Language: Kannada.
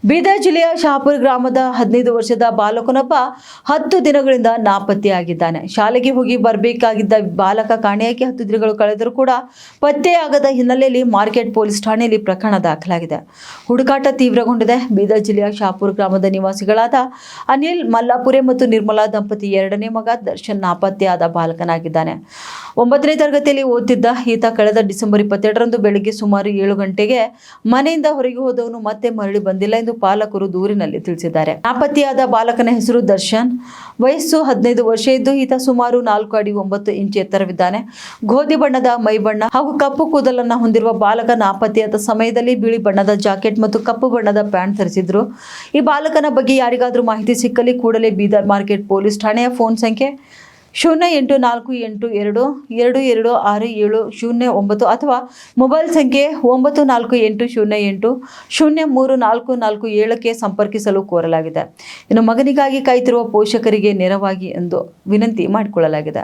ಬೀದರ್ ಜಿಲ್ಲೆಯ ಶಹಾಪುರ ಗ್ರಾಮದ 15 ವರ್ಷದ ಬಾಲಕನೊಬ್ಬ 10 ದಿನಗಳಿಂದ ನಾಪತ್ತೆಯಾಗಿದ್ದಾನೆ. ಶಾಲೆಗೆ ಹೋಗಿ ಬರಬೇಕಾಗಿದ್ದ ಬಾಲಕ ಕಾಣೆಯಾಗಿ 10 ದಿನಗಳು ಕಳೆದರೂ ಕೂಡ ಪತ್ತೆಯಾಗದ ಹಿನ್ನೆಲೆಯಲ್ಲಿ ಮಾರ್ಕೆಟ್ ಪೊಲೀಸ್ ಠಾಣೆಯಲ್ಲಿ ಪ್ರಕರಣ ದಾಖಲಾಗಿದೆ. ಹುಡುಕಾಟ ತೀವ್ರಗೊಂಡಿದೆ. ಬೀದರ್ ಜಿಲ್ಲೆಯ ಶಹಾಪುರ ಗ್ರಾಮದ ನಿವಾಸಿಗಳಾದ ಅನಿಲ್ ಮಲ್ಲಾಪುರೆ ಮತ್ತು ನಿರ್ಮಲಾ ದಂಪತಿ ಎರಡನೇ ಮಗ ದರ್ಶನ್ ನಾಪತ್ತೆಯಾದ ಬಾಲಕನಾಗಿದ್ದಾನೆ. 9ನೇ ತರಗತಿಯಲ್ಲಿ ಓದುತ್ತಿದ್ದ ಈತ ಕಳೆದ ಡಿಸೆಂಬರ್ 22ರಂದು ಬೆಳಗ್ಗೆ ಸುಮಾರು 7 ಗಂಟೆಗೆ ಮನೆಯಿಂದ ಹೊರಗೆ ಹೋದವನು ಮತ್ತೆ ಮರಳಿ ಬಂದಿಲ್ಲ ಎಂದು ಪಾಲಕರು ದೂರಿನಲ್ಲಿ ತಿಳಿಸಿದ್ದಾರೆ. ನಾಪತ್ತೆಯಾದ ಬಾಲಕನ ಹೆಸರು ದರ್ಶನ್. ವಯಸ್ಸು 15 ವರ್ಷ ಇದ್ದು ಈತ ಸುಮಾರು 4 ಅಡಿ 9 ಇಂಚು ಎತ್ತರವಿದ್ದಾನೆ. ಗೋಧಿ ಬಣ್ಣದ ಮೈಬಣ್ಣ ಹಾಗೂ ಕಪ್ಪು ಕೂದಲನ್ನು ಹೊಂದಿರುವ ಬಾಲಕ ನಾಪತ್ತೆಯಾದ ಸಮಯದಲ್ಲಿ ಬಿಳಿ ಬಣ್ಣದ ಜಾಕೆಟ್ ಮತ್ತು ಕಪ್ಪು ಬಣ್ಣದ ಪ್ಯಾಂಟ್ ಧರಿಸಿದ್ರು. ಈ ಬಾಲಕನ ಬಗ್ಗೆ ಯಾರಿಗಾದರೂ ಮಾಹಿತಿ ಸಿಕ್ಕಲ್ಲಿ ಕೂಡಲೇ ಬೀದರ್ ಮಾರ್ಕೆಟ್ ಪೊಲೀಸ್ ಠಾಣೆಯ ಫೋನ್ ಸಂಖ್ಯೆ 0848226709 ಅಥವಾ ಮೊಬೈಲ್ ಸಂಖ್ಯೆ 9480803447ಕ್ಕೆ ಸಂಪರ್ಕಿಸಲು ಕೋರಲಾಗಿದೆ. ಇನ್ನು ಮಗನಿಗಾಗಿ ಕಾಯುತ್ತಿರುವ ಪೋಷಕರಿಗೆ ನೆರವಾಗಿ ಎಂದು ವಿನಂತಿ ಮಾಡಿಕೊಳ್ಳಲಾಗಿದೆ.